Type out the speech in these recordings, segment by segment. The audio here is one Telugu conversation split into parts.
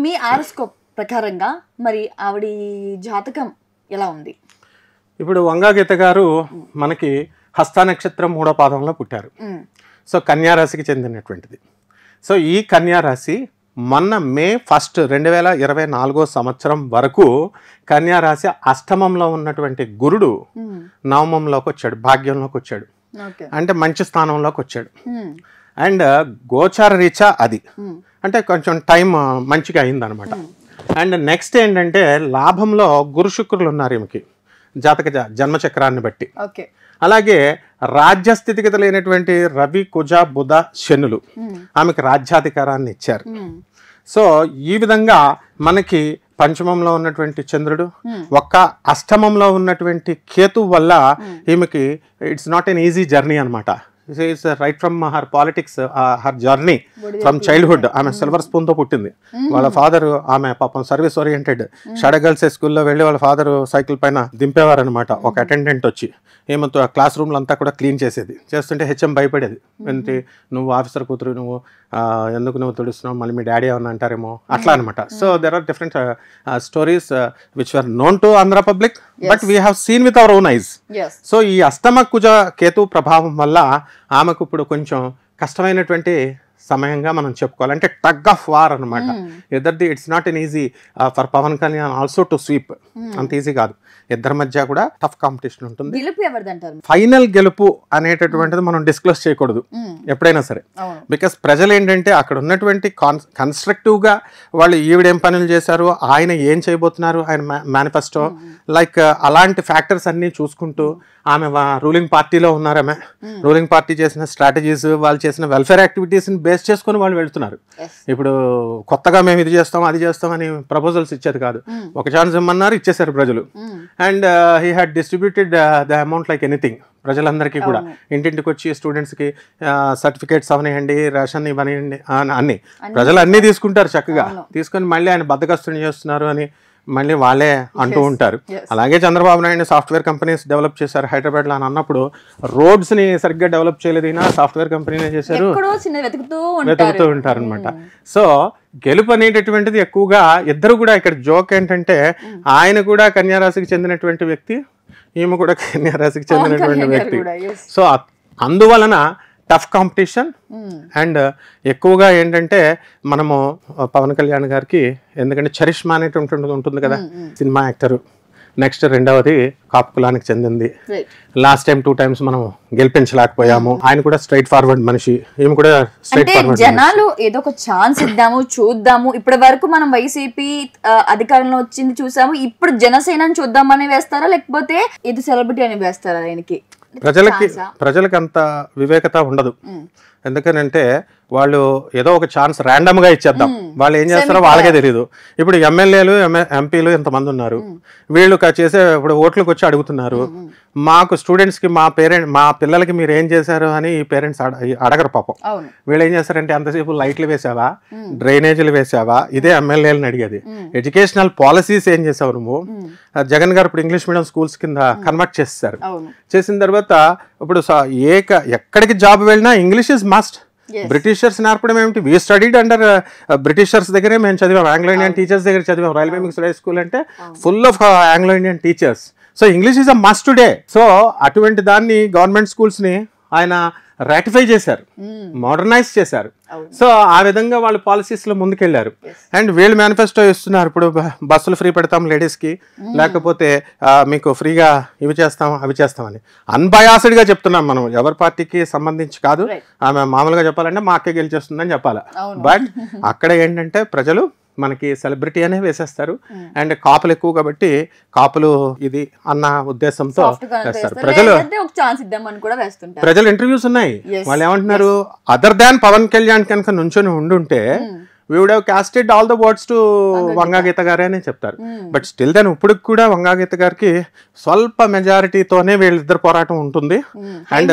మీ ఆరోస్కోప్ ప్రకారంగా మరి ఆవిడ జాతకం ఎలా ఉంది? ఇప్పుడు వంగా గీత గారు మనకి హస్త నక్షత్రం 3వ పాదంలో పుట్టారు. సో కన్యా రాశికి చెందినటువంటిది. సో ఈ కన్యా రాశి మొన్న మే 1 2024 సంవత్సరం వరకు కన్యా రాశి అష్టమంలో ఉన్నటువంటి గురుడు నవమంలోకి వచ్చాడు, భాగ్యంలోకి వచ్చాడు, అంటే మంచి స్థానంలోకి వచ్చాడు. అండ్ గోచార రీత్యా అది అంటే కొంచెం టైం మంచిగా అయిందనమాట. అండ్ నెక్స్ట్ ఏంటంటే లాభంలో గురు శుక్రులు ఉన్నారు ఈమెకి జాతక జన్మచక్రాన్ని బట్టి. అలాగే రాజ్య స్థితిగత లేనటువంటి రవి కుజ బుధ శనులు ఆమెకి రాజ్యాధికారాన్ని ఇచ్చారు. సో ఈ విధంగా మనకి పంచమంలో ఉన్నటువంటి చంద్రుడు ఒక్క అష్టమంలో ఉన్నటువంటి కేతు వల్ల ఈమెకి it's not an easy journey అనమాట. Right from her politics, her journey from childhood. ఆమె సిల్వర్ స్పూన్తో పుట్టింది. వాళ్ళ ఫాదర్ ఆమె పాపం సర్వీస్ ఓరియంటెడ్ షాడో గర్ల్స్ స్కూల్లో వెళ్ళి వాళ్ళ ఫాదర్ సైకిల్ పైన దింపేవారు అనమాట. ఒక అటెండెంట్ వచ్చి ఏమంతో క్లాస్ రూమ్లో అంతా కూడా క్లీన్ చేసేది. చేస్తుంటే హెచ్ఎం భయపడేది, ఏంటి నువ్వు ఆఫీసర్ కూతురు, నువ్వు ఎందుకు నువ్వు తుడుస్తున్నావు, మళ్ళీ మీ డాడీ ఏమన్నా అంటారేమో అట్లా అనమాట. So there are different stories which were known to Andhra public, but we have seen with our own eyes. So ఈ అష్టమ కుజ కేతు ప్రభావం వల్ల ఆమెకు ఇప్పుడు కొంచెం కష్టమైనటువంటి సమయంగా మనం చెప్పుకోవాలి. అంటే టగ్ ఆఫ్ వార్ అనమాట. ఇద్దరిది it's not an easy for Pawan Kalyan also to sweep. అంత ఈజీ కాదు. ఇద్దరి మధ్య కూడా టఫ్ కాంపిటీషన్ ఉంటుంది. ఫైనల్ గెలుపు అనేటటువంటిది మనం డిస్క్లోజ్ చేయకూడదు ఎప్పుడైనా సరే. బికాస్ ప్రజలు ఏంటంటే అక్కడ ఉన్నటువంటి కన్స్ట్రక్టివ్గా వాళ్ళు ఈవిడేం పనులు చేశారు, ఆయన ఏం చేయబోతున్నారు, ఆయన మేనిఫెస్టో లైక్ అలాంటి ఫ్యాక్టర్స్ అన్నీ చూసుకుంటూ ఆమె రూలింగ్ పార్టీలో ఉన్నారు. ఆమె రూలింగ్ పార్టీ చేసిన స్ట్రాటజీస్, వాళ్ళు చేసిన వెల్ఫేర్ యాక్టివిటీస్ని బేస్ చేసుకుని వాళ్ళు వెళ్తున్నారు. ఇప్పుడు కొత్తగా మేము ఇది చేస్తాం అది చేస్తాం అని ప్రపోజల్స్ ఇచ్చేది కాదు. ఒక ఛాన్స్ ఇమ్మన్నారు, ఇచ్చేసారు ప్రజలు. And he had distributed the amount like anything. ప్రజలందరికీ కూడా ఇంటింటికి వచ్చి స్టూడెంట్స్కి సర్టిఫికేట్స్ అవనివ్వండి, రేషన్ ఇవ్వనివ్వండి, అన్ని ప్రజలు అన్నీ తీసుకుంటారు చక్కగా. తీసుకొని మళ్ళీ ఆయన బద్దకస్తుని చేస్తున్నారు అని మళ్ళీ వాళ్ళే అంటూ ఉంటారు. అలాగే Chandrababu Naidu software companies develop చేశారు హైదరాబాద్లో అని అన్నప్పుడు రోడ్స్ని సరిగ్గా డెవలప్ చేయలేదు, ఈయన సాఫ్ట్వేర్ కంపెనీనే చేశారు, వెతుకుతూ ఉంటారు అనమాట. సో గెలుపు అనేటటువంటిది ఎక్కువగా ఇద్దరు కూడా ఇక్కడ జోక్ ఏంటంటే ఆయన కూడా కన్యా రాశికి చెందినటువంటి వ్యక్తి, ఈమె కూడా కన్యా రాశికి చెందినటువంటి వ్యక్తి. సో అందువలన టఫ్ కాంపిటీషన్. అండ్ ఎక్కువగా ఏంటంటే మనము పవన్ కళ్యాణ్ గారికి ఎందుకంటే చరిష్మా అనేటువంటి ఉంటుంది కదా, సినిమా యాక్టర్. నెక్స్ట్ రెండవది కాపు కులానికి చెందింది. లాస్ట్ టైం 2 times మనం గెలిపించలేకపోయాము. ఆయన కూడా స్ట్రైట్ ఫార్వర్డ్ మనిషి, ఈమె కూడా స్ట్రైట్ ఫార్వర్డ్. జనాలు ఏదో ఒక ఛాన్స్ ఇద్దాము చూద్దాము, ఇప్పటి వరకు మనం వైసీపీ అధికారంలో వచ్చింది చూసాము, ఇప్పుడు జనసేనని చూద్దామని వేస్తారా లేకపోతే ఇది సెలబ్రిటీ అని వేస్తారా? ఆయనకి ప్రజలకి అంత వివేకత ఉండదు. ఎందుకనంటే వాళ్ళు ఏదో ఒక ఛాన్స్ ర్యాండమ్గా ఇచ్చేద్దాం, వాళ్ళు ఏం చేస్తారో వాళ్ళకే తెలియదు. ఇప్పుడు ఎమ్మెల్యేలు ఎంపీలు ఎంతమంది ఉన్నారు, వీళ్ళు చేసే ఇప్పుడు ఓట్లకు వచ్చి అడుగుతున్నారు. మాకు స్టూడెంట్స్కి మా పిల్లలకి మీరు ఏం చేశారు అని ఈ పేరెంట్స్ అడగరు పాపం. వీళ్ళు ఏం చేస్తారంటే అంతసేపు లైట్లు వేసావా, డ్రైనేజీలు వేసావా, ఇదే ఎమ్మెల్యేలను అడిగేది. ఎడ్యుకేషనల్ పాలసీస్ ఏం చేసావు నువ్వు? జగన్ గారు ఇప్పుడు ఇంగ్లీష్ మీడియం స్కూల్స్ కింద కన్వర్ట్ చేస్తారు. చేసిన తర్వాత ఇప్పుడు ఎక్కడికి జాబ్ వెళ్ళినా ఇంగ్లీష్ ఇస్ మస్ట్. బ్రిటిషర్స్ నేర్పడం ఏమిటి? వీ స్టడీడ్ అండర్ బ్రిటిషర్స్ దగ్గరే మేము చదివాం, ఆంగ్లో ఇండియన్ టీచర్స్ దగ్గర చదివాం. రైల్వే మిక్స్డ్ హై స్కూల్ అంటే full of Anglo Indian teachers. So English is a must today. So అటువంటి దాన్ని గవర్నమెంట్ స్కూల్స్ని ఆయన రాటిఫై చేశారు, మోడర్నైజ్ చేశారు. సో ఆ విధంగా వాళ్ళు పాలసీస్లో ముందుకెళ్ళారు. అండ్ వీళ్ళు మేనిఫెస్టో ఇస్తున్నారు, ఇప్పుడు బస్సులు ఫ్రీ పెడతాం లేడీస్కి, లేకపోతే మీకు ఫ్రీగా ఇవి చేస్తాం అవి చేస్తామని. అన్బయాస్డ్గా చెప్తున్నాం మనం, ఎవరి పార్టీకి సంబంధించి కాదు. ఆమె మామూలుగా చెప్పాలంటే మా అక్కే గెలిచేస్తుందని చెప్పాలి. బట్ అక్కడ ఏంటంటే ప్రజలు మనకి సెలబ్రిటీ అనే వేసేస్తారు. అండ్ కాపులు ఎక్కువ కాబట్టి కాపులు ఇది అన్న ఉద్దేశంతో వేస్తారు. ప్రజలు ఇంటర్వ్యూస్ ఉన్నాయి, వాళ్ళు ఏమంటున్నారు, అదర్ దాన్ పవన్ కళ్యాణ్ కనుక నుంచొని ఉండుంటే we would have casted all the votes to Vanga గీత గారే అని చెప్తారు. బట్ స్టిల్ దెన్ ఇప్పుడు కూడా వంగా గీత గారికి స్వల్ప మెజారిటీతోనే వీళ్ళిద్దరు పోరాటం ఉంటుంది. And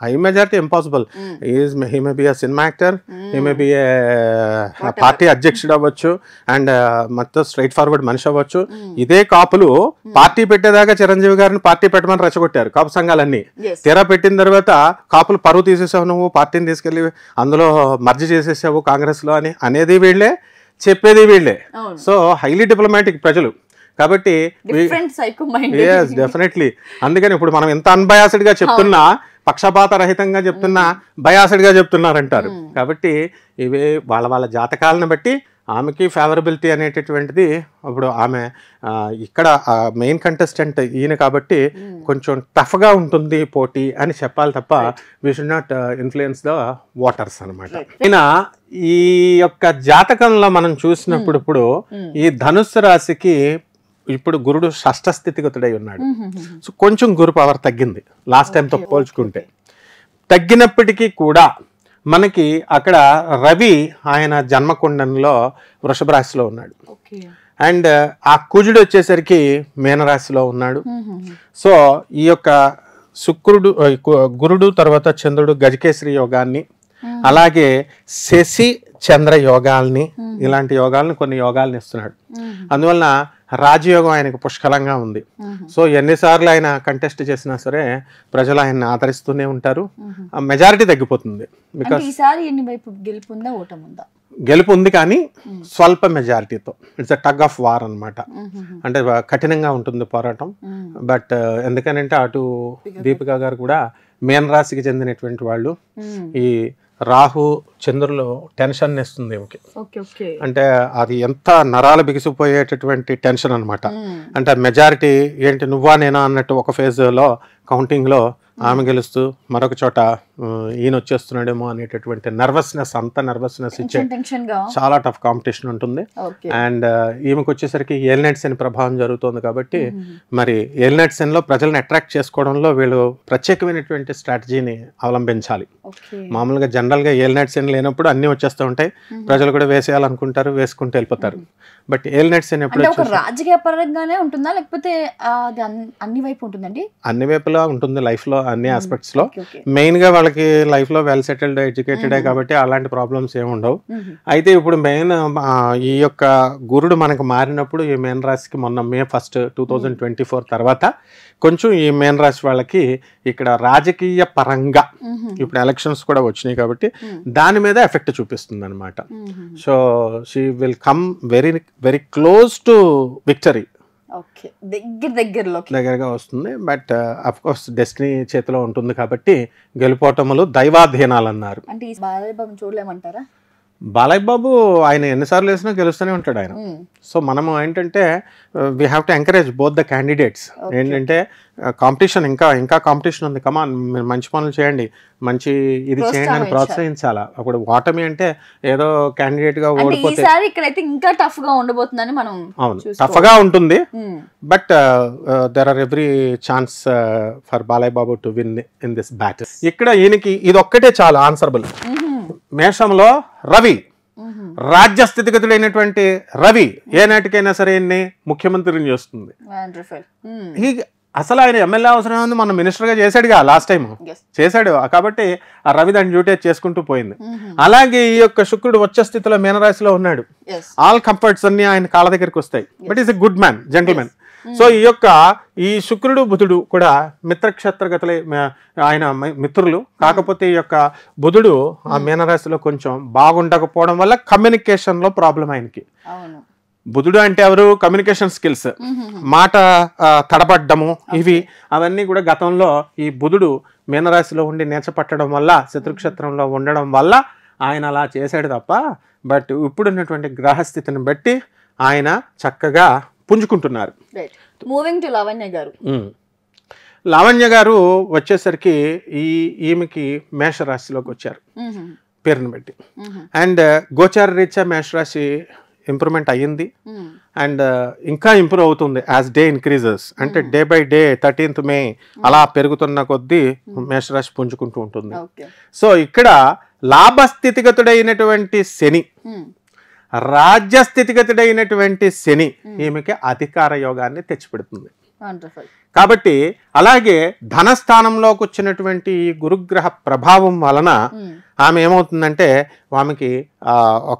high majority impossible. He may be a cinema actor, he may be a party అధ్యక్షుడు అవ్వచ్చు, అండ్ మొత్తం స్ట్రైట్ ఫార్వర్డ్ మనిషి అవ్వచ్చు. ఇదే కాపులు పార్టీ పెట్టేదాకా చిరంజీవి గారిని పార్టీ పెట్టమని రెచ్చగొట్టారు కాపు సంఘాలన్నీ. తీరా పెట్టిన తర్వాత కాపులు పరువు తీసేసావు, నువ్వు పార్టీని తీసుకెళ్లి అందులో మర్జీ చేసేసావు కాంగ్రెస్ లో అని అనేది వీళ్ళే చెప్పేది వీళ్ళే. సో హైలీ డిప్లొమాటిక్ ప్రజలు కాబట్టి డెఫినెట్లీ. అందుకని ఇప్పుడు మనం ఎంత అన్బయాస్డ్ గా చెప్తున్నా, పక్షపాత రహితంగా చెప్తున్నా, బయాస్డ్ గా చెప్తున్నారంటారు. కాబట్టి ఇవి వాళ్ళ వాళ్ళ జాతకాలను బట్టి ఆమెకి ఫేవరబిలిటీ అనేటటువంటిది. ఇప్పుడు ఆమె ఇక్కడ మెయిన్ కంటెస్టెంట్ ఈయన కాబట్టి కొంచెం టఫ్గా ఉంటుంది పోటీ అని చెప్పాలి తప్ప we should not influence the waters అనమాట. ఈయన ఈ యొక్క జాతకంలో మనం చూసినప్పుడు ఇప్పుడు ఈ ధనుస్సు రాశికి ఇప్పుడు గురుడు షష్ఠ స్థితిగతుడై ఉన్నాడు. సో కొంచెం గురు పవర్ తగ్గింది లాస్ట్ టైంతో పోల్చుకుంటే. తగ్గినప్పటికీ కూడా మనకి అక్కడ రవి ఆయన జన్మకుండంలో వృషభ రాశిలో ఉన్నాడు. అండ్ ఆ కుజుడు వచ్చేసరికి మీనరాశిలో ఉన్నాడు. సో ఈ యొక్క శుక్రుడు, గురుడు, తర్వాత చంద్రుడు గజకేశ్వరి యోగాన్ని, అలాగే శశి చంద్ర యోగాల్ని, ఇలాంటి యోగాల్ని కొన్ని యోగాల్ని ఇస్తున్నాడు. అందువలన రాజయోగం ఆయనకు పుష్కలంగా ఉంది. సో ఎన్నిసార్లు ఆయన కంటెస్ట్ చేసినా సరే ప్రజలు ఆయన్ని ఆదరిస్తూనే ఉంటారు. మెజారిటీ తగ్గిపోతుంది. బికాస్ గెలుపు ఉంది కానీ స్వల్ప మెజారిటీతో. It's a tug of war అనమాట. అంటే కఠినంగా ఉంటుంది పోరాటం. బట్ ఎందుకనంటే అటు దీపిక గారు కూడా మీన రాశికి చెందినటువంటి వాళ్ళు. ఈ రాహు చంద్రులు టెన్షన్ ఇస్తుంది ఈమెకి. అంటే అది ఎంత నరాలు బిగిసిపోయేటటువంటి టెన్షన్ అనమాట. అంటే మెజారిటీ ఏంటి నువ్వా నేనా అన్నట్టు ఒక ఫేజ్లో కౌంటింగ్లో ఆమె గెలుస్తూ మరొక చోట ఈయన వచ్చేస్తున్నాడేమో అనేటటువంటి నర్వస్నెస్, అంత నర్వస్నెస్ ఇచ్చే చాలా టఫ్ కాంపిటీషన్ ఉంటుంది. అండ్ ఈమెకు వచ్చేసరికి ఏలినైట్ శని ప్రభావం జరుగుతుంది కాబట్టి మరి ఏలినైట్ శనిలో ప్రజలను అట్రాక్ట్ చేసుకోవడంలో వీళ్ళు ప్రత్యేకమైనటువంటి స్ట్రాటజీని అవలంబించాలి. మామూలుగా జనరల్గా ఏలినైట్ శని లేనప్పుడు అన్ని వచ్చేస్తూ ఉంటాయి, ప్రజలు కూడా వేసేయాలనుకుంటారు, వేసుకుంటూ వెళ్ళిపోతారు. బట్ ఏలినైట్ శని ఎప్పుడు రాజకీయ పరంగానే ఉంటుందా లేకపోతే అన్ని వైపు ఉంటుందండి? అన్ని వైపులా ఉంటుంది లైఫ్ లో, అన్ని ఆస్పెక్ట్స్ లో. మెయిన్ గా వాళ్ళకి లైఫ్ లో వెల్ సెటిల్డ్, ఎడ్యుకేటెడ్ కాబట్టి అలాంటి ప్రాబ్లమ్స్ ఏమి ఉండవు. అయితే ఇప్పుడు మెయిన్ ఈ యొక్క గురుడు మనకు మారినప్పుడు ఈ మీన రాశికి మొన్న May 1, 2024 తర్వాత కొంచెం ఈ మీన రాశి వాళ్ళకి ఇక్కడ రాజకీయ పరంగా ఇప్పుడు ఎలక్షన్స్ కూడా వచ్చినాయి కాబట్టి దాని మీద ఎఫెక్ట్ చూపిస్తుంది అనమాట. So she will come very very close to victory. దగ్గరగా వస్తుంది. బట్ అఫ్ కోర్స్ డెస్టినీ చేతిలో ఉంటుంది కాబట్టి గెలుపోటములు దైవాధీనాలు అన్నారు. చూడలేమంటారా? బాలయ్య బాబు ఆయన ఎన్నిసార్లు వేసినా గెలుస్తూనే ఉంటాడు ఆయన. సో మనము ఏంటంటే we have to encourage both the candidates. ఏంటంటే కాంపిటీషన్ ఇంకా కాంపిటీషన్ ఉంది, కమాన్ మంచి పనులు చేయండి, మంచి ఇది చేయండి అని ప్రోత్సహించాలా. అప్పుడు ఓటమి అంటే ఏదో క్యాండిడేట్ గా ఓడిపోతే ఇంకా టఫ్ గా ఉండబోతుందని మనం. అవును, టఫ్ గా ఉంటుంది. But there or every chance for Balayya Babu to win in this battle. ఇక్కడ ఈయనకి ఇది ఒక్కటే చాలా ఆన్సరబుల్. మేషంలో రవి, రాజ్య స్థితిగతులైనటువంటి రవి ఏనాటికైనా సరే ముఖ్యమంత్రిని చేస్తుంది. అసలు ఆయన ఎమ్మెల్యే అవసరం ఉంది, మన మినిస్టర్ గా చేశాడుగా లాస్ట్ టైం చేశాడు కాబట్టి ఆ రవి దాని డ్యూటీ చేసుకుంటూ పోయింది. అలాగే ఈ యొక్క శుక్రుడు వచ్చే స్థితిలో మీనరాశిలో ఉన్నాడు. ఆల్ కంఫర్ట్స్ అన్ని ఆయన కాళ్ళ దగ్గరికి వస్తాయి. But is a good man, gentleman. So ఈ శుక్రుడు బుధుడు కూడా మిత్రక్షేత్రగతులే ఆయన మిత్రులు. కాకపోతే ఈ యొక్క బుధుడు ఆ మీనరాశిలో కొంచెం బాగుండకపోవడం వల్ల కమ్యూనికేషన్ లో ప్రాబ్లం ఆయనకి. బుధుడు అంటే ఎవరు? కమ్యూనికేషన్ స్కిల్స్, మాట తడబడ్డము, ఇవి అవన్నీ కూడా గతంలో ఈ బుధుడు మీనరాశిలో ఉండి నేచపట్టడం వల్ల, శత్రుక్షేత్రంలో ఉండడం వల్ల ఆయన అలా చేశాడు తప్ప. బట్ ఇప్పుడున్నటువంటి గ్రహస్థితిని బట్టి ఆయన చక్కగా పుంజుకుంటున్నారు. మూవింగ్ టు లావణ్య గారు. లావణ్య గారు వచ్చేసరికి ఈమెకి మేషరాశిలోకి వచ్చారు పేరుని బట్టి. అండ్ గోచార రీత్యా మేషరాశి ఇంప్రూవ్మెంట్ అయ్యింది. అండ్ ఇంకా ఇంప్రూవ్ అవుతుంది యాజ్ డే ఇంక్రీజెస్. అంటే day by day 13th May అలా పెరుగుతున్న కొద్దీ మేషరాశి పుంజుకుంటూ ఉంటుంది. సో ఇక్కడ లాభస్థితిగతుడైనటువంటి శని, రాజ్య స్థితిగతుడైనటువంటి శని ఈమెకి అధికార యోగాన్ని తెచ్చిపెడుతుంది. కాబట్టి అలాగే ధనస్థానంలోకి వచ్చినటువంటి ఈ గురుగ్రహ ప్రభావం వలన ఆమె ఏమవుతుందంటే ఆమెకి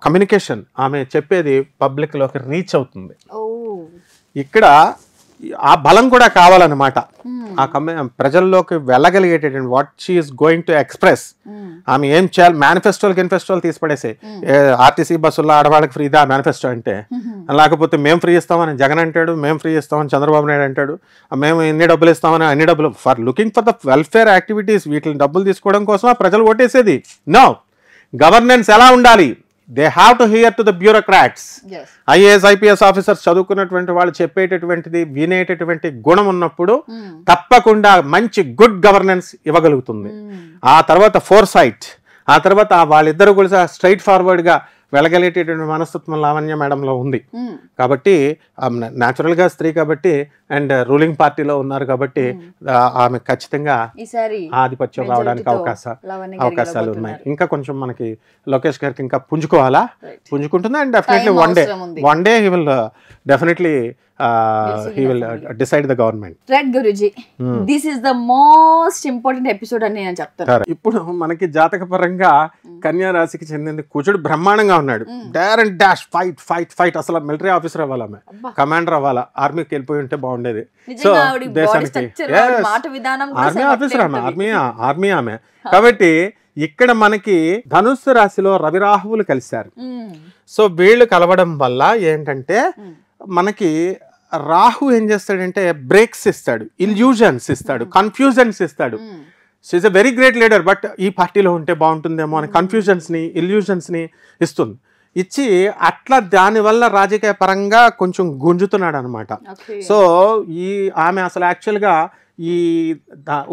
కమ్యూనికేషన్, ఆమె చెప్పేది పబ్లిక్ లోకి రీచ్ అవుతుంది. ఇక్కడ ఆ బలం కూడా కావాలన్నమాట. ఆ ప్రజల్లోకి వెళ్ళగలిగేటటువంటి what she is going to express. ఆమె ఏం చేయాలి, మేనిఫెస్టోలు తీసి పడేసే. ఆర్టీసీ బస్సుల్లో ఆడవాళ్ళకి ఫ్రీదా మేనిఫెస్టో అంటే, లేకపోతే మేము ఫ్రీ ఇస్తామని జగన్ అంటాడు, మేము ఫ్రీ ఇస్తామని చంద్రబాబు నాయుడు అంటాడు, మేము ఎన్ని డబ్బులు ఇస్తామని అన్ని డబ్బులు. For looking for the welfare activities, వీటిని డబ్బులు తీసుకోవడం కోసం ప్రజలు ఓటేసేది. నో, గవర్నెన్స్ ఎలా ఉండాలి, they have to hear to the bureaucrats. IAS IPS officers చదువుకున్నటువంటి వాళ్ళు చెప్పేటటువంటిది వినేటటువంటి గుణం ఉన్నప్పుడు తప్పకుండా మంచి గుడ్ గవర్నెన్స్ ఇవ్వగలుగుతుంది. ఆ తర్వాత ఫోర్సైట్, ఆ తర్వాత వాళ్ళిద్దరు కూడా స్ట్రైట్ ఫార్వర్డ్గా వెళ్ళగలిగేటటువంటి మనస్తత్వం లావణ్య మేడంలో ఉంది. కాబట్టి న్యాచురల్గా స్త్రీ కాబట్టి అండ్ రూలింగ్ పార్టీలో ఉన్నారు కాబట్టి ఆమె ఖచ్చితంగా ఆధిపత్యం రావడానికి అవకాశాలు ఉన్నాయి. ఇంకా కొంచెం మనకి లోకేష్ గారికి ఇంకా పుంజుకుంటుంది. And definitely one day he will definitely he will decide the government. Right, Guruji. This is the most important episode అని నేను చెప్తాను. ఇప్పుడు మనకి జాతక పరంగా కన్యా రాశికి చెందిన కుజుడు బ్రహ్మాండంగా ఉన్నాడు. Dare and dash, fight. అసలు మిలిటరీ ఆఫీసర్ అవ్వాలి, ఆమె కమాండర్ అవ్వాలా, ఆర్మీకి వెళ్ళిపోయి ఉంటే బాగుండేది. సో దేశానికి ఆర్మీ ఆఫీసర్ ఆర్మీ ఆమె. కాబట్టి ఇక్కడ మనకి ధనుస్సు రాశిలో రవి రాహువులు కలిశారు. సో వీళ్ళు కలవడం వల్ల ఏంటంటే మనకి రాహు ఏం చేస్తాడంటే బ్రేక్స్ ఇస్తాడు, ఇల్యూజన్స్ ఇస్తాడు, కన్ఫ్యూజన్స్ ఇస్తాడు. So is a very great leader, but ఈ పార్టీలో ఉంటే బాగుంటుందేమో అని కన్ఫ్యూజన్స్ని ఇల్యూజన్స్ని ఇస్తుంది. ఇచ్చి అట్లా దానివల్ల రాజకీయ పరంగా కొంచెం గుంజుతున్నాడు అనమాట. సో ఆమె అసలు యాక్చువల్గా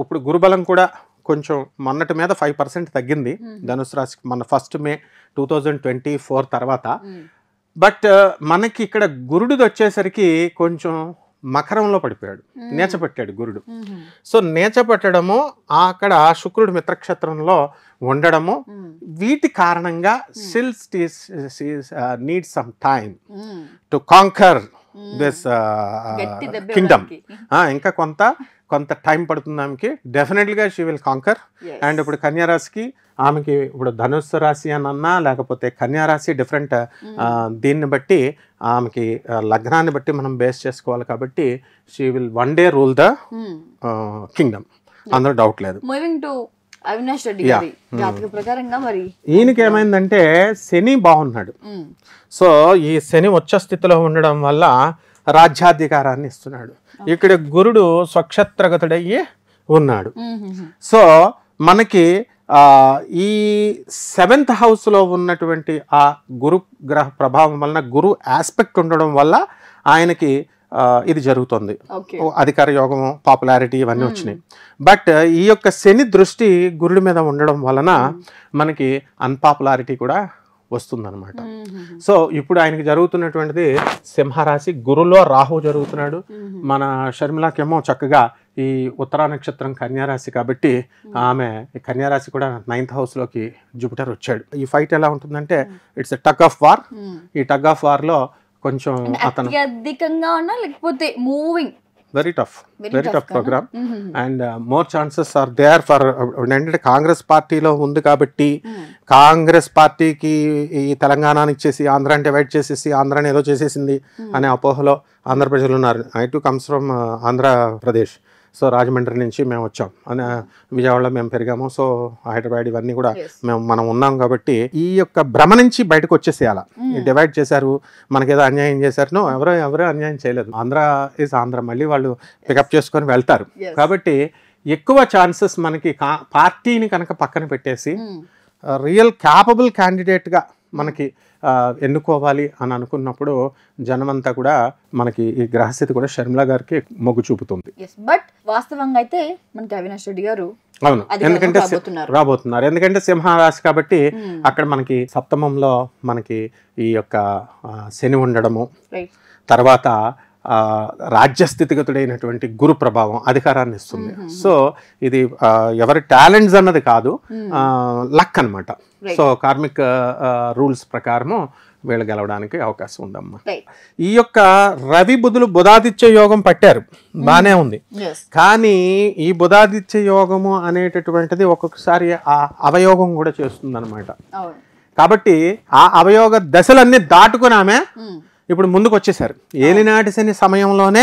ఇప్పుడు గురుబలం కూడా కొంచెం మొన్నటి మీద 5% తగ్గింది ధనుసు రాశికి మన 1 May 2024 తర్వాత. బట్ మనకి ఇక్కడ గురుడు వచ్చేసరికి కొంచెం మకరంలో పడిపోయాడు, నేచపెట్టాడు గురుడు. సో నేచపెట్టడము, అక్కడ శుక్రుడు మిత్రక్షేత్రంలో ఉండడము, వీటి కారణంగా need some time to conquer this Kingdom. ఇంకా కొంత టైం పడుతుంది ఆమెకి. డెఫినెట్లీగా షీ విల్ కాంకర్. అండ్ ఇప్పుడు కన్యా రాశికి ఆమెకి ఇప్పుడు ధనుస్సు రాశి అని అన్నా లేకపోతే కన్యా రాశి డిఫరెంట్, దీన్ని బట్టి ఆమెకి లగ్నాన్ని బట్టి మనం బేస్ చేసుకోవాలి. కాబట్టి she will one day rule the Kingdom, అందులో డౌట్ లేదు. ఈయనకి ఏమైందంటే శని బాగున్నాడు. సో ఈ శని ఉచ్చ స్థితిలో ఉండడం వల్ల రాజ్యాధికారాన్ని ఇస్తున్నాడు. ఇక్కడ గురుడు స్వక్షత్రగతుడయ్యి ఉన్నాడు. సో మనకి ఈ 7th హౌస్లో ఉన్నటువంటి ఆ గురు గ్రహ ప్రభావం వలన, గురు ఆస్పెక్ట్ ఉండడం వల్ల ఆయనకి ఇది జరుగుతుంది. అధికార యోగము, పాపులారిటీ ఇవన్నీ వచ్చినాయి. బట్ ఈ యొక్క శని దృష్టి గురుడి మీద ఉండడం వలన మనకి అన్పాపులారిటీ కూడా వస్తుందన్నమాట. సో ఇప్పుడు ఆయనకి జరుగుతున్నటువంటిది సింహరాశి, గురులో రాహు జరుగుతున్నాడు. మన షర్మిలాకేమో చక్కగా ఈ ఉత్తరా నక్షత్రం కన్యారాశి కాబట్టి ఆమె కన్యారాశి కూడా 9th హౌస్లోకి జూపిటర్ వచ్చాడు. ఈ ఫైట్ ఎలా ఉంటుందంటే ఇట్స్ టగ్ ఆఫ్ వార్. ఈ టగ్ ఆఫ్ వార్లో కొంచెం అతను అధికంగా ఉన్నా లేకపోతే moving very tough program and more chances are there for ఏంటంటే కాంగ్రెస్ పార్టీలో ఉంది కాబట్టి కాంగ్రెస్ పార్టీకి ఈ తెలంగాణని ఇచ్చేసి ఆంధ్రాని డివైడ్ చేసేసి ఆంధ్రాని ఏదో చేసేసింది అనే అపోహలో ఆంధ్ర ప్రజలు ఉన్నారు. I to comes from Andhra Pradesh. So Rajahmundry నుంచి మేము వచ్చాం, విజయవాడలో మేము పెరిగాము. సో హైదరాబాద్ ఇవన్నీ కూడా మనం ఉన్నాం కాబట్టి ఈ యొక్క భ్రమ నుంచి బయటకు వచ్చేసేయాల. డివైడ్ చేశారు, మనకేదో అన్యాయం చేశారు. నో, ఎవరో అన్యాయం చేయలేదు. ఆంధ్ర ఈజ్ ఆంధ్ర, మళ్ళీ వాళ్ళు పికప్ చేసుకొని వెళ్తారు. కాబట్టి ఎక్కువ ఛాన్సెస్ మనకి పార్టీని కనుక పక్కన పెట్టేసి రియల్ క్యాపబుల్ క్యాండిడేట్గా మనకి ఎన్నుకోవాలి అని అనుకున్నప్పుడు జనమంతా కూడా మనకి ఈ గ్రహస్థితి కూడా షర్మిల గారికి మొగ్గు చూపుతుంది. బట్ వాస్తవంగా అయితే మనకి అవినాష్ రెడ్డి గారు అవును, ఎందుకంటే రాబోతున్నారు. ఎందుకంటే సింహరాశి కాబట్టి అక్కడ మనకి సప్తమంలో మనకి ఈ యొక్క శని ఉండడము, తర్వాత రాజ్యస్థితిగతుడైనటువంటి గురు ప్రభావం అధికారాన్ని ఇస్తుంది. సో ఇది ఎవరి టాలెంట్స్ అన్నది కాదు, లక్ అనమాట. సో కార్మిక్ రూల్స్ ప్రకారము వీళ్ళు గెలవడానికి అవకాశం ఉందమ్మా. ఈ యొక్క రవి బుధులు బుధాదిత్య యోగం పట్టారు, బానే ఉంది. కానీ ఈ బుధాదిత్య యోగము అనేటటువంటిది ఒక్కొక్కసారి ఆ అవయోగం కూడా చేస్తుంది అనమాట. కాబట్టి ఆ అవయోగ దశలన్నీ దాటుకుని ఆమె ఇప్పుడు ముందుకు వచ్చేసారు. ఏలినాటి శని సమయంలోనే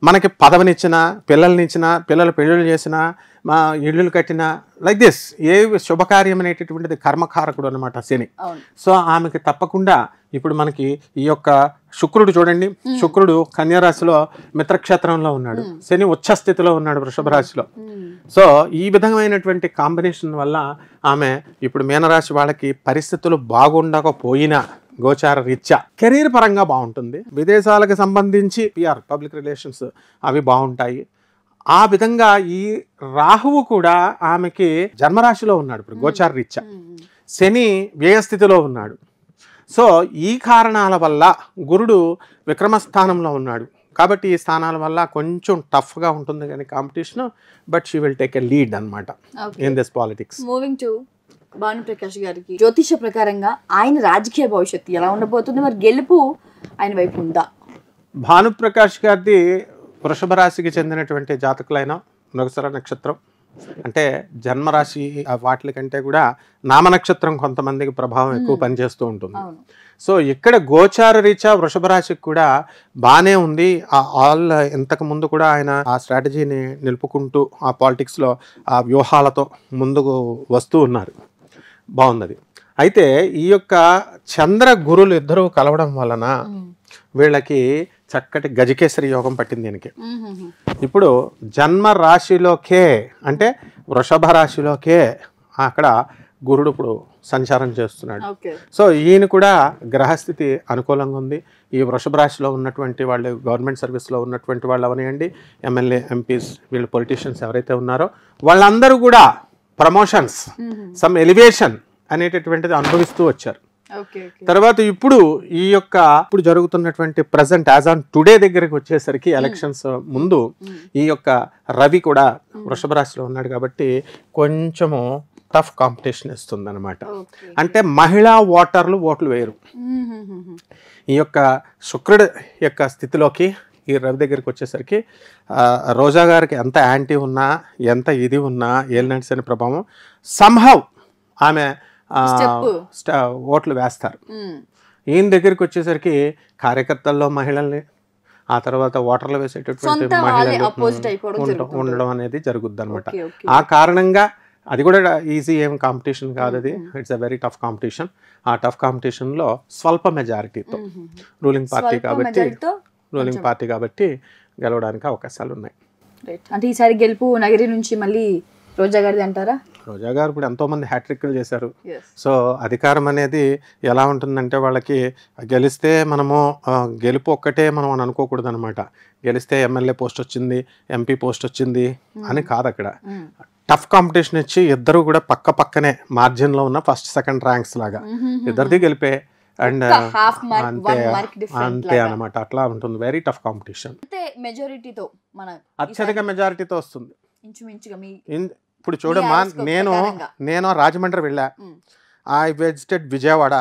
మనకి పదవినిచ్చినా, పిల్లల్నిచ్చినా, పిల్లలు పెళ్ళిళ్ళు చేసినా, మా ఇళ్ళు కట్టినా, లైక్ దిస్ ఏ శుభకార్యం అనేటటువంటిది కర్మకారకుడు అనమాట శని. సో ఆమెకి తప్పకుండా ఇప్పుడు మనకి ఈ యొక్క శుక్రుడు చూడండి, శుక్రుడు కన్యారాశిలో మిత్రక్షేత్రంలో ఉన్నాడు, శని ఉచ్చ స్థితిలో ఉన్నాడు వృషభ రాశిలో. సో ఈ విధమైనటువంటి కాంబినేషన్ వల్ల ఆమె ఇప్పుడు మీనరాశి వాళ్ళకి పరిస్థితులు బాగుండకపోయినా గోచార రీత్యా కెరీర్ పరంగా బాగుంటుంది. విదేశాలకు సంబంధించి పిఆర్ పబ్లిక్ రిలేషన్స్ అవి బాగుంటాయి. ఆ విధంగా ఈ రాహువు కూడా ఆమెకి జన్మరాశిలో ఉన్నాడు ఇప్పుడు గోచార రీత్యా, శని వ్యయస్థితిలో ఉన్నాడు. సో ఈ కారణాల వల్ల గురుడు విక్రమస్థానంలో ఉన్నాడు కాబట్టి ఈ స్థానాల వల్ల కొంచెం టఫ్గా ఉంటుంది కానీ competition, but she will take a lead అనమాట in this politics. Moving to Bhanuprakash గారికి జ్యోతిష ప్రకారంగా ఆయన రాజకీయ భవిష్యత్తు ఎలా ఉండబోతుంది, మరి గెలుపు ఆయన వైపు ఉందా? భానుప్రకాష్ గారిది వృషభ రాశికి చెందినటువంటి జాతకులైన మృగశిర నక్షత్రం, అంటే జన్మరాశి వాటి కంటే కూడా నామ నక్షత్రం కొంతమందికి ప్రభావం ఎక్కువ పనిచేస్తూ ఉంటుంది. సో ఇక్కడ గోచార రీత్యా వృషభ రాశికి కూడా బాగానే ఉంది. ఆల్ ఇంతకు ముందు కూడా ఆయన ఆ స్ట్రాటజీని నిలుపుకుంటూ ఆ పాలిటిక్స్లో ఆ వ్యూహాలతో ముందుకు వస్తూ ఉన్నారు, బాగున్నది. అయితే ఈ యొక్క చంద్ర గురులు ఇద్దరూ కలవడం వలన వీళ్ళకి చక్కటి గజకేసరి యోగం పట్టింది దీనికి. ఇప్పుడు జన్మ రాశిలోకే అంటే వృషభ రాశిలోకే అక్కడ గురుడు ఇప్పుడు సంచారం చేస్తున్నాడు. సో ఈయన కూడా గ్రహస్థితి అనుకూలంగా ఉంది. ఈ వృషభ రాశిలో ఉన్నటువంటి వాళ్ళు గవర్నమెంట్ సర్వీస్లో ఉన్నటువంటి వాళ్ళు అవనియండి, ఎమ్మెల్యే ఎంపీస్ వీళ్ళు పొలిటీషియన్స్ ఎవరైతే ఉన్నారో వాళ్ళందరూ కూడా ప్రమోషన్స్, సమ్ ఎలివేషన్ అనేటటువంటిది అనుభవిస్తూ వచ్చారు. తర్వాత ఇప్పుడు ఈ యొక్క ఇప్పుడు జరుగుతున్నటువంటి ప్రజెంట్ యాజ్ ఆన్ టుడే దగ్గరికి వచ్చేసరికి ఎలక్షన్స్ ముందు ఈ యొక్క రవి కూడా వృషభ రాశిలో ఉన్నాడు కాబట్టి కొంచెము టఫ్ కాంపిటీషన్ ఇస్తుంది అనమాట. అంటే మహిళా ఓట్లు వేయరు. ఈ యొక్క శుక్రుడు యొక్క స్థితిలోకి ఈ రవి దగ్గరికి వచ్చేసరికి రోజా గారికి ఎంత యాంటీ ఉన్నా, ఎంత ఇది ఉన్నా, ఏలినాటి శని ప్రభావం సంహవ్ ఆమె ఓట్లు వేస్తారు. ఈయన దగ్గరికి వచ్చేసరికి కార్యకర్తల్లో మహిళల్ని, ఆ తర్వాత ఓటర్లు వేసేటటువంటి మహిళలు ఉండడం అనేది జరుగుద్ది అనమాట. ఆ కారణంగా అది కూడా ఈజీ ఏం కాంపిటీషన్ కాదు, అది it's a very tough competition. ఆ టఫ్ కాంపిటీషన్లో స్వల్ప మెజారిటీతో రూలింగ్ పార్టీ కాబట్టి గెలవడానికి అవకాశాలు ఉన్నాయి. అంటే ఈసారి గెలుపు నగరి నుంచి మళ్ళీ రోజా గారిది అంటారా? రోజా గారు ఇప్పుడు ఎంతోమంది హ్యాట్రిక్లు చేశారు. సో అధికారం అనేది ఎలా ఉంటుందంటే వాళ్ళకి గెలిస్తే మనము గెలుపు ఒక్కటే మనం అని అనుకోకూడదు అనమాట. గెలిస్తే ఎమ్మెల్యే పోస్ట్ వచ్చింది, ఎంపీ పోస్ట్ వచ్చింది అని కాదు. అక్కడ టఫ్ కాంపిటీషన్ ఇచ్చి ఇద్దరు కూడా పక్క పక్కనే మార్జిన్లో ఉన్న ఫస్ట్ సెకండ్ ర్యాంక్స్ లాగా ఇద్దరిది గెలిపే అండ్ అంతే అనమాట. అట్లా ఉంటుంది, వెరీ టఫ్ కాంపిటీషన్. అత్యధిక మెజారిటీతో వస్తుంది. ఇప్పుడు చూడమ్మా, నేను రాజమండ్రి వెళ్ళా, I visited Vijayawada,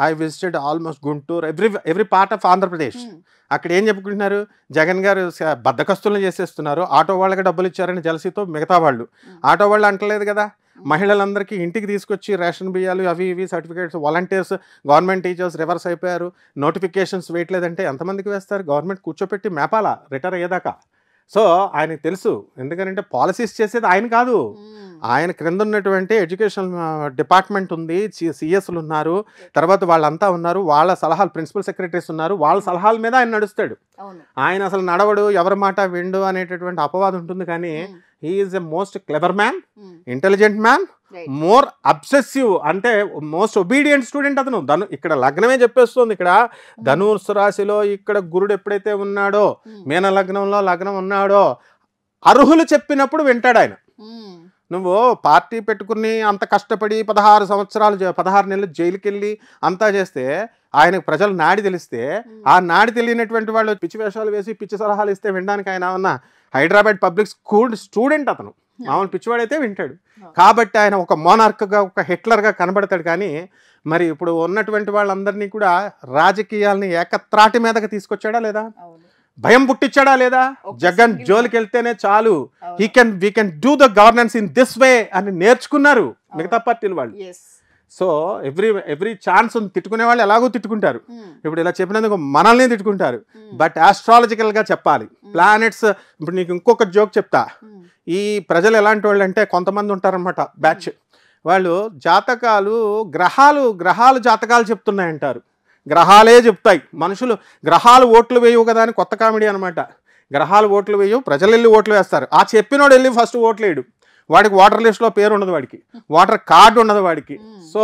I visited almost Guntur, every part of Andhra Pradesh. అక్కడ ఏం చెప్పుకుంటున్నారు, జగన్ గారు బద్దకస్తులను చేసేస్తున్నారు, ఆటో వాళ్ళకి డబ్బులు ఇచ్చారని జలసీతో మిగతా వాళ్ళు. ఆటో వాళ్ళు అంటలేదు కదా, మహిళలందరికీ ఇంటికి తీసుకొచ్చి రేషన్ బియ్యాలు అవి ఇవి certificates, volunteers, government teachers reverse అయిపోయారు, నోటిఫికేషన్స్ వేయట్లేదంటే ఎంతమందికి వేస్తారు? గవర్నమెంట్ కూర్చోపెట్టి మేపాలా రిటైర్ అయ్యేదాకా. సో ఆయనకు తెలుసు, ఎందుకంటే పాలసీస్ చేసేది ఆయన కాదు, ఆయన క్రింద ఉన్నటువంటి ఎడ్యుకేషన్ డిపార్ట్మెంట్ ఉంది, సిఎస్లు ఉన్నారు, తర్వాత వాళ్ళంతా ఉన్నారు, వాళ్ళ సలహాలు ప్రిన్సిపల్ సెక్రటరీస్ ఉన్నారు, వాళ్ళ సలహాల మీద ఆయన నడుస్తాడు. ఆయన అసలు నడవడు, ఎవరి మాట విండు అనేటటువంటి అపవాదం ఉంటుంది. కానీ he is a most clever man, intelligent man, more obsessive, అంటే మోస్ట్ ఒబీడియంట్ స్టూడెంట్ అతను. ఇక్కడ లగ్నమే చెప్పేస్తుంది. ఇక్కడ ధనుస్సు రాశిలో ఇక్కడ గురుడు ఎప్పుడైతే ఉన్నాడో, మీన లగ్నంలో లగ్నం ఉన్నాడో, అర్హులు చెప్పినప్పుడు వింటాడు ఆయన. నువ్వు పార్టీ పెట్టుకుని అంత కష్టపడి 16 నెలలు జైలుకి వెళ్ళి అంతా చేస్తే ఆయనకు ప్రజలు నాడి తెలిస్తే, ఆ నాడి తెలియనటువంటి వాళ్ళు పిచ్చి వేషాలు వేసి పిచ్చి సలహాలు ఇస్తే వినడానికి ఆయన ఉన్న హైదరాబాద్ పబ్లిక్ స్కూల్ స్టూడెంట్ అతను. మామూలు పిచ్చివాడైతే వింటాడు. కాబట్టి ఆయన ఒక మోనార్క్గా, ఒక హిట్లర్గా కనబడతాడు. కానీ మరి ఇప్పుడు ఉన్నటువంటి వాళ్ళందరినీ కూడా రాజకీయాలని ఏకత్రాటి మీదకి తీసుకొచ్చాడా లేదా? భయం పుట్టించాడా లేదా? జగన్ జోలికి వెళ్తేనే చాలు, we can do the governance in this way అని నేర్చుకున్నారు మిగతా పార్టీలు వాళ్ళు. సో ఎవ్రీ ఛాన్స్ ఉంది. తిట్టుకునే వాళ్ళు ఎలాగో తిట్టుకుంటారు, ఇప్పుడు ఇలా చెప్పినందుకు మనల్ని తిట్టుకుంటారు. బట్ ఆస్ట్రాలజికల్గా చెప్పాలి, ప్లానెట్స్. ఇప్పుడు నీకు ఇంకొక జోక్ చెప్తా. ఈ ప్రజలు ఎలాంటి వాళ్ళు అంటే కొంతమంది ఉంటారనమాట బ్యాచ్, వాళ్ళు జాతకాలు గ్రహాలు జాతకాలు చెప్తున్నాయంటారు. గ్రహాలే చెప్తాయి, మనుషులు గ్రహాలు ఓట్లు వేయవు కదా అని కొత్త కామెడీ అనమాట. గ్రహాలు ఓట్లు వేయవు, ప్రజలు వెళ్ళి ఓట్లు వేస్తారు. ఆ చెప్పినోడు వెళ్ళి ఫస్ట్ ఓట్లు వేయడు, వాడికి వాటర్ లిస్ట్లో పేరు ఉండదు, వాడికి వాటర్ కార్డు ఉండదు వాడికి. సో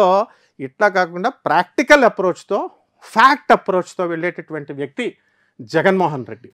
ఇట్లా కాకుండా ప్రాక్టికల్ అప్రోచ్తో, ఫ్యాక్ట్ అప్రోచ్తో వెళ్ళేటటువంటి వ్యక్తి జగన్మోహన్ రెడ్డి.